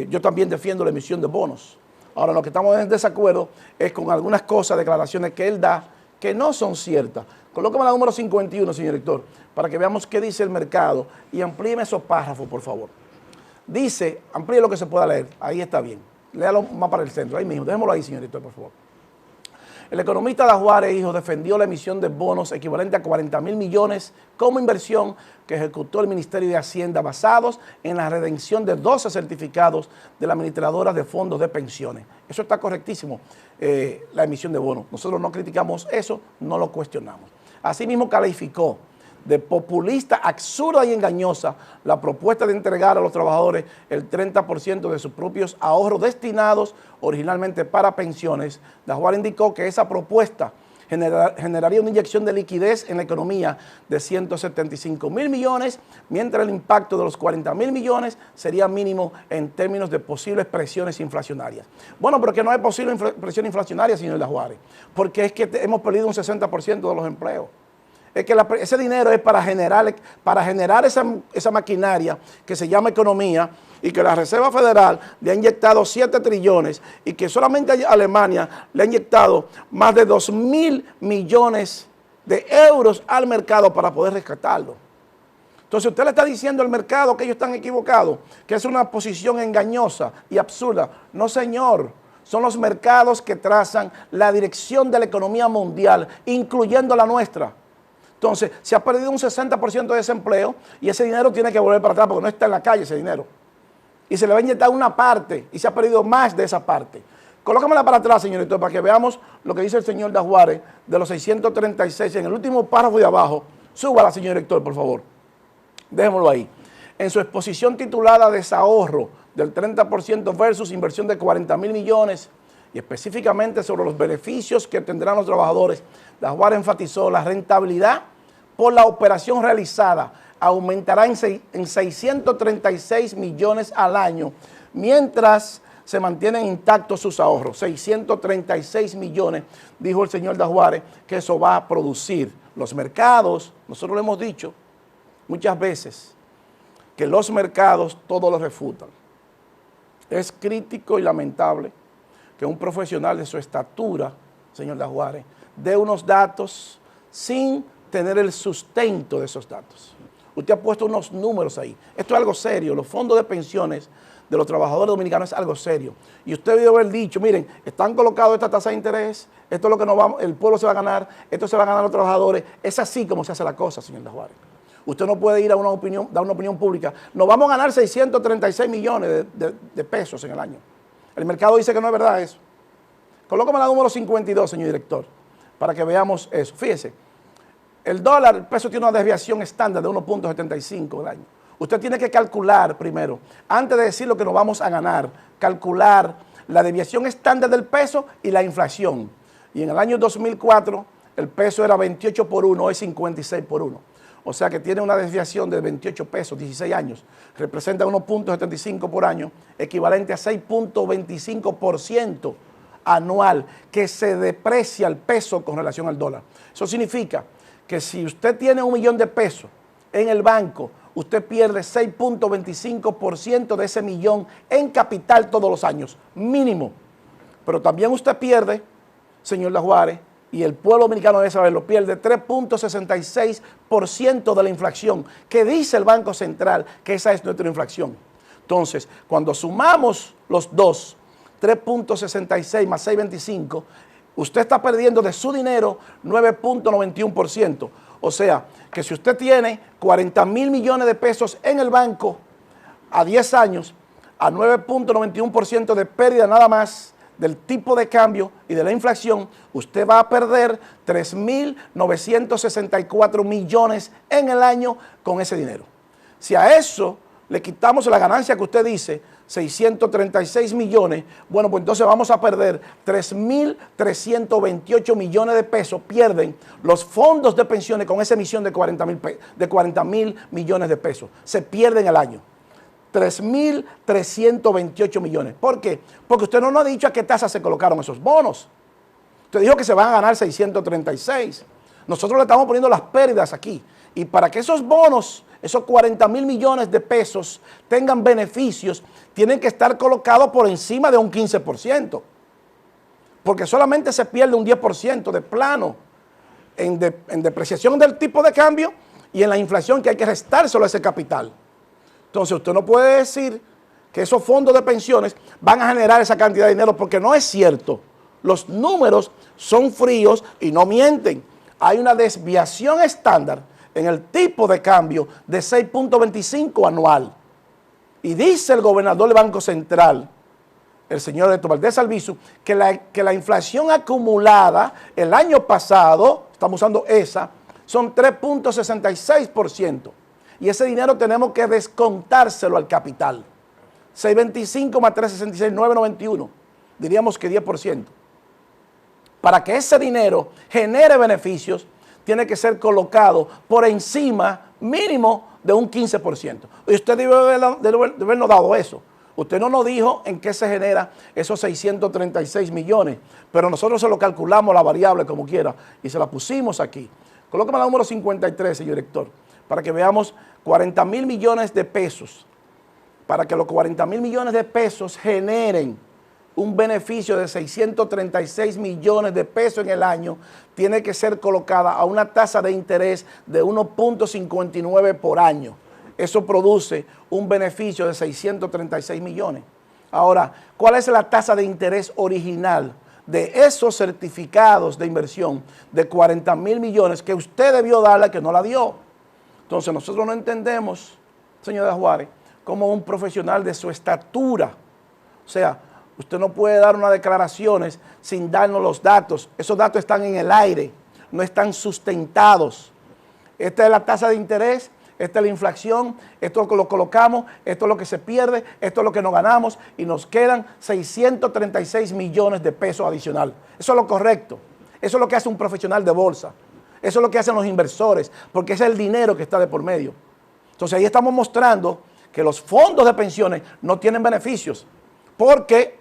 [SPEAKER 2] Yo también defiendo la emisión de bonos. Ahora, lo que estamos en desacuerdo es con algunas cosas, declaraciones que él da que no son ciertas. Colóqueme la número 51, señor director, para que veamos qué dice el mercado y amplíeme esos párrafos, por favor. Dice, amplíe lo que se pueda leer, ahí está bien. Léalo más para el centro, ahí mismo. Déjémoslo ahí, señor director, por favor. El economista Dajuare, hijo, defendió la emisión de bonos equivalente a 40.000 millones como inversión que ejecutó el Ministerio de Hacienda basados en la redención de 12 certificados de las administradoras de fondos de pensiones. Eso está correctísimo, la emisión de bonos. Nosotros no criticamos eso, no lo cuestionamos. Asimismo calificó de populista, absurda y engañosa la propuesta de entregar a los trabajadores el 30% de sus propios ahorros destinados originalmente para pensiones. Dajuare indicó que esa propuesta generaría una inyección de liquidez en la economía de 175.000 millones, mientras el impacto de los 40.000 millones sería mínimo en términos de posibles presiones inflacionarias. Bueno, pero que no hay posible presión inflacionaria, señor Dajuare, porque es que hemos perdido un 60% de los empleos. Es que ese dinero es para generar esa maquinaria que se llama economía y que la Reserva Federal le ha inyectado 7 trillones y que solamente Alemania le ha inyectado más de 2.000 millones de euros al mercado para poder rescatarlo. Entonces usted le está diciendo al mercado que ellos están equivocados, que es una posición engañosa y absurda. No, señor. Son los mercados que trazan la dirección de la economía mundial, incluyendo la nuestra. Entonces, se ha perdido un 60% de desempleo y ese dinero tiene que volver para atrás porque no está en la calle ese dinero. Y se le va a inyectar una parte y se ha perdido más de esa parte. Colócamela para atrás, señorito, para que veamos lo que dice el señor Dajuare de los 636 en el último párrafo de abajo. Súbala, señor director, por favor. Déjémoslo ahí. En su exposición titulada Desahorro del 30% versus inversión de 40.000 millones y específicamente sobre los beneficios que tendrán los trabajadores, Dajuare enfatizó la rentabilidad por la operación realizada aumentará en 636 millones al año, mientras se mantienen intactos sus ahorros. 636 millones, dijo el señor Dajuare, que eso va a producir. Los mercados, nosotros lo hemos dicho muchas veces, que los mercados todo lo refutan. Es crítico y lamentable que un profesional de su estatura, señor Dajuare, dé unos datos sin tener el sustento de esos datos. Usted ha puesto unos números ahí. Esto es algo serio. Los fondos de pensiones de los trabajadores dominicanos es algo serio. Y usted debió haber dicho, miren, están colocados esta tasa de interés, esto es lo que el pueblo se va a ganar, esto se va a ganar los trabajadores. Es así como se hace la cosa, señor de Juárez. Usted no puede ir a dar una opinión pública. Nos vamos a ganar 636 millones de pesos en el año. El mercado dice que no es verdad eso. Colócame la número 52, señor director, para que veamos eso. Fíjese, el dólar, el peso tiene una desviación estándar de 1.75 al año. Usted tiene que calcular primero, antes de decir lo que nos vamos a ganar, calcular la desviación estándar del peso y la inflación. Y en el año 2004, el peso era 28 por 1, hoy es 56 por 1. O sea que tiene una desviación de 28 pesos, 16 años. Representa 1.75 por año, equivalente a 6.25% anual, que se deprecia el peso con relación al dólar. Eso significa que si usted tiene $1 millón de pesos en el banco, usted pierde 6.25% de ese millón en capital todos los años, mínimo. Pero también usted pierde, señor de Juárez, y el pueblo dominicano debe saberlo, pierde 3.66% de la inflación, que dice el Banco Central que esa es nuestra inflación. Entonces, cuando sumamos los dos, 3.66 más 6.25, usted está perdiendo de su dinero 9.91%. O sea, que si usted tiene 40 mil millones de pesos en el banco a 10 años, a 9.91% de pérdida nada más del tipo de cambio y de la inflación, usted va a perder 3.964 millones en el año con ese dinero. Si a eso le quitamos la ganancia que usted dice, 636 millones, bueno, pues entonces vamos a perder 3.328 millones de pesos, pierden los fondos de pensiones con esa emisión de 40 mil millones de pesos. Se pierden al año. 3.328 millones. ¿Por qué? Porque usted no nos ha dicho a qué tasa se colocaron esos bonos. Usted dijo que se van a ganar 636. Nosotros le estamos poniendo las pérdidas aquí. Y para que esos bonos, esos 40 mil millones de pesos tengan beneficios, tienen que estar colocados por encima de un 15%. Porque solamente se pierde un 10% de plano en depreciación del tipo de cambio y en la inflación, que hay que restárselo a ese capital. Entonces usted no puede decir que esos fondos de pensiones van a generar esa cantidad de dinero, porque no es cierto. Los números son fríos y no mienten. Hay una desviación estándar en el tipo de cambio de 6.25 anual. Y dice el gobernador del Banco Central, el señor Héctor Valdés Albizu, que la inflación acumulada el año pasado, estamos usando esa, son 3.66%. Y ese dinero tenemos que descontárselo al capital. 6.25 más 3.66, 9.91. Diríamos que 10%. Para que ese dinero genere beneficios, tiene que ser colocado por encima mínimo de un 15%. Y usted debe habernos dado eso. Usted no nos dijo en qué se genera esos 636 millones, pero nosotros se lo calculamos la variable como quiera y se la pusimos aquí. Colóqueme la número 53, señor director, para que veamos 40 mil millones de pesos. Para que los 40 mil millones de pesos generen un beneficio de 636 millones de pesos en el año, tiene que ser colocada a una tasa de interés de 1.59 por año. Eso produce un beneficio de 636 millones. Ahora, ¿cuál es la tasa de interés original de esos certificados de inversión de 40 mil millones que usted debió darle, que no la dio? Entonces nosotros no entendemos, señor de Juárez, como un profesional de su estatura. O sea, usted no puede dar unas declaraciones sin darnos los datos. Esos datos están en el aire, no están sustentados. Esta es la tasa de interés, esta es la inflación, esto es lo que lo colocamos, esto es lo que se pierde, esto es lo que nos ganamos y nos quedan 636 millones de pesos adicional. Eso es lo correcto. Eso es lo que hace un profesional de bolsa. Eso es lo que hacen los inversores, porque ese es el dinero que está de por medio. Entonces ahí estamos mostrando que los fondos de pensiones no tienen beneficios, porque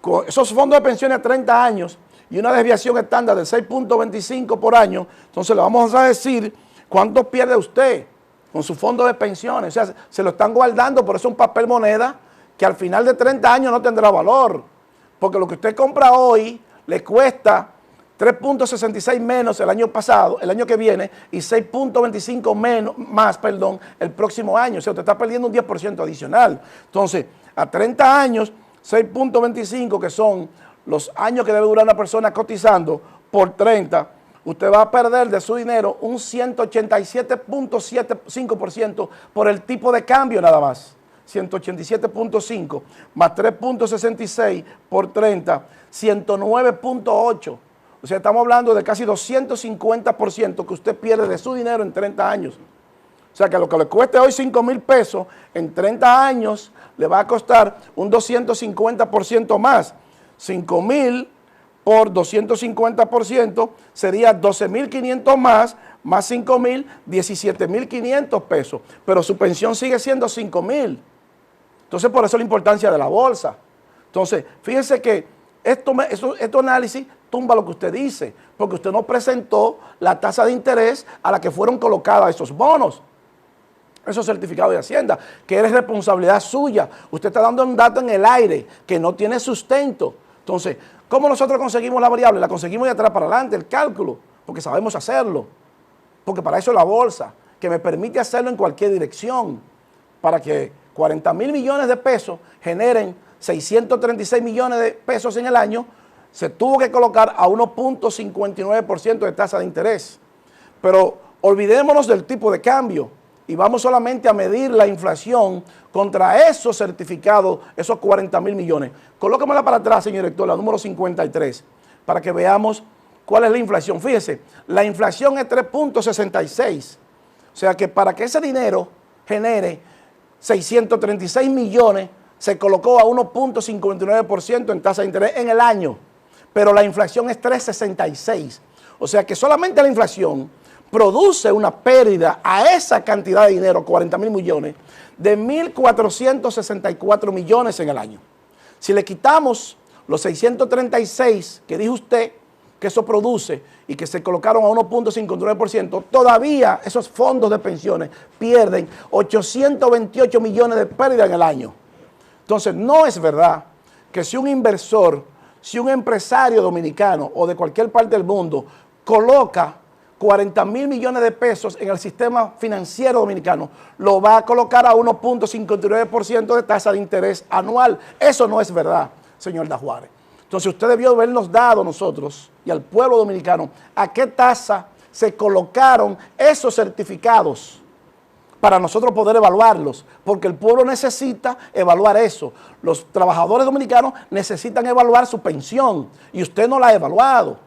[SPEAKER 2] con esos fondos de pensiones a 30 años y una desviación estándar de 6.25 por año, entonces le vamos a decir cuánto pierde usted con su fondo de pensiones. O sea, se lo están guardando, por eso es un papel moneda que al final de 30 años no tendrá valor, porque lo que usted compra hoy le cuesta 3.66 menos el año pasado, el año que viene, y 6.25 más el próximo año. O sea, usted está perdiendo un 10% adicional. Entonces, a 30 años, 6.25, que son los años que debe durar una persona cotizando por 30, usted va a perder de su dinero un 187.75% por el tipo de cambio nada más. 187.5 más 3.66 por 30, 109.8. O sea, estamos hablando de casi 250% que usted pierde de su dinero en 30 años. O sea, que lo que le cueste hoy 5,000 pesos, en 30 años le va a costar un 250% más. 5,000 por 250% sería 12,500 más 5,000, 17,500 pesos. Pero su pensión sigue siendo 5,000. Entonces, por eso la importancia de la bolsa. Entonces, fíjense que este análisis tumba lo que usted dice, porque usted no presentó la tasa de interés a la que fueron colocados esos bonos, esos certificados de Hacienda, que es responsabilidad suya. Usted está dando un dato en el aire que no tiene sustento. Entonces, ¿cómo nosotros conseguimos la variable? La conseguimos de atrás para adelante, el cálculo, porque sabemos hacerlo. Porque para eso es la bolsa, que me permite hacerlo en cualquier dirección, para que 40,000 millones de pesos generen 636 millones de pesos en el año, se tuvo que colocar a 1.59% de tasa de interés. Pero olvidémonos del tipo de cambio y vamos solamente a medir la inflación contra esos certificados, esos 40,000 millones. Colóquemela para atrás, señor director, la número 53, para que veamos cuál es la inflación. Fíjese, la inflación es 3.66. O sea que para que ese dinero genere 636 millones, se colocó a 1.59% en tasa de interés en el año. Pero la inflación es 3.66. O sea que solamente la inflación produce una pérdida a esa cantidad de dinero, 40,000 millones, de 1.464 millones en el año. Si le quitamos los 636 que dijo usted que eso produce y que se colocaron a 1.59%, todavía esos fondos de pensiones pierden 828 millones de pérdida en el año. Entonces, no es verdad que si un inversor, si un empresario dominicano o de cualquier parte del mundo coloca 40,000 millones de pesos en el sistema financiero dominicano, lo va a colocar a 1.59% de tasa de interés anual. Eso no es verdad, señor Dajuárez. Entonces usted debió habernos dado a nosotros y al pueblo dominicano a qué tasa se colocaron esos certificados para nosotros poder evaluarlos, porque el pueblo necesita evaluar eso. Los trabajadores dominicanos necesitan evaluar su pensión y usted no la ha evaluado.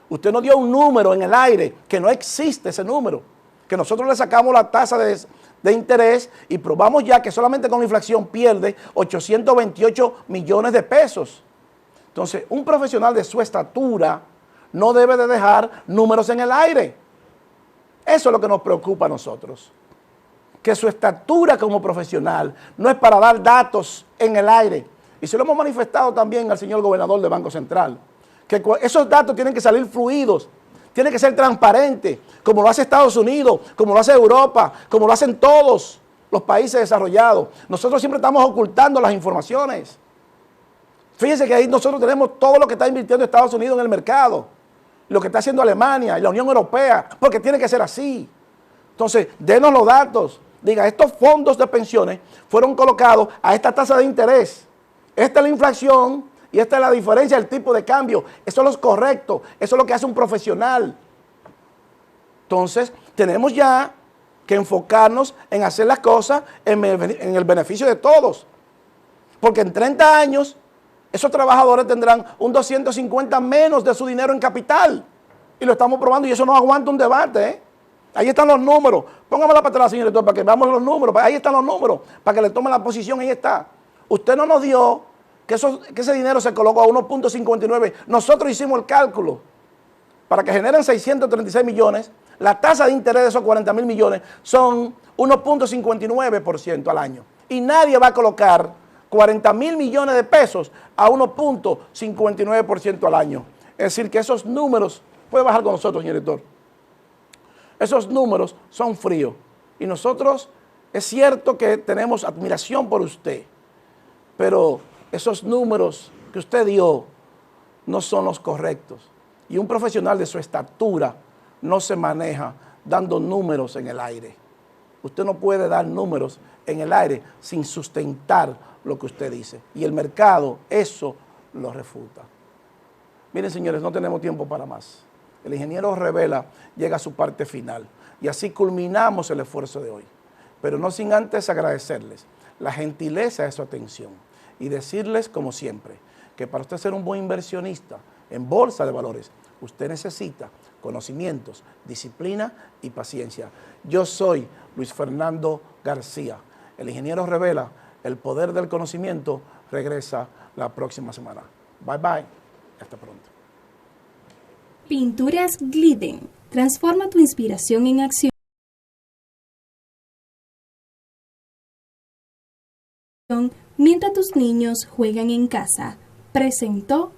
[SPEAKER 2] Usted nos dio un número en el aire que no existe ese número, que nosotros le sacamos la tasa de interés y probamos ya que solamente con la inflación pierde 828 millones de pesos. Entonces, un profesional de su estatura no debe de dejar números en el aire. Eso es lo que nos preocupa a nosotros. Que su estatura como profesional no es para dar datos en el aire. Y se lo hemos manifestado también al señor gobernador del Banco Central. Que esos datos tienen que salir fluidos, tienen que ser transparentes, como lo hace Estados Unidos, como lo hace Europa, como lo hacen todos los países desarrollados. Nosotros siempre estamos ocultando las informaciones. Fíjense que ahí nosotros tenemos todo lo que está invirtiendo Estados Unidos en el mercado, lo que está haciendo Alemania y la Unión Europea, porque tiene que ser así. Entonces, denos los datos. Diga, estos fondos de pensiones fueron colocados a esta tasa de interés. Esta es la inflación y esta es la diferencia del tipo de cambio. Eso es lo correcto, eso es lo que hace un profesional. Entonces, tenemos ya que enfocarnos en hacer las cosas en el beneficio de todos. Porque en 30 años, esos trabajadores tendrán un 250 menos de su dinero en capital. Y lo estamos probando y eso no aguanta un debate, ¿eh? Ahí están los números. Póngamela para atrás, señor director, para que veamos los números. Ahí están los números, para que le tomen la posición. Ahí está. Usted no nos dio que ese dinero se colocó a 1.59. Nosotros hicimos el cálculo. Para que generen 636 millones, la tasa de interés de esos 40,000 millones son 1.59% al año. Y nadie va a colocar 40,000 millones de pesos a 1.59% al año. Es decir, que esos números, puede bajar con nosotros, señor director. Esos números son fríos. Y nosotros, es cierto que tenemos admiración por usted, pero esos números que usted dio no son los correctos. Y un profesional de su estatura no se maneja dando números en el aire. Usted no puede dar números en el aire sin sustentar lo que usted dice. Y el mercado eso lo refuta. Miren, señores, no tenemos tiempo para más. El ingeniero Revela llega a su parte final. Y así culminamos el esfuerzo de hoy. Pero no sin antes agradecerles la gentileza de su atención y decirles, como siempre, que para usted ser un buen inversionista en bolsa de valores, usted necesita conocimientos, disciplina y paciencia. Yo soy Luis Fernando García. El ingeniero Revela, el poder del conocimiento, regresa la próxima semana. Bye bye. Hasta pronto.
[SPEAKER 1] Pinturas Glidden. Transforma tu inspiración en acción mientras tus niños juegan en casa. Presentó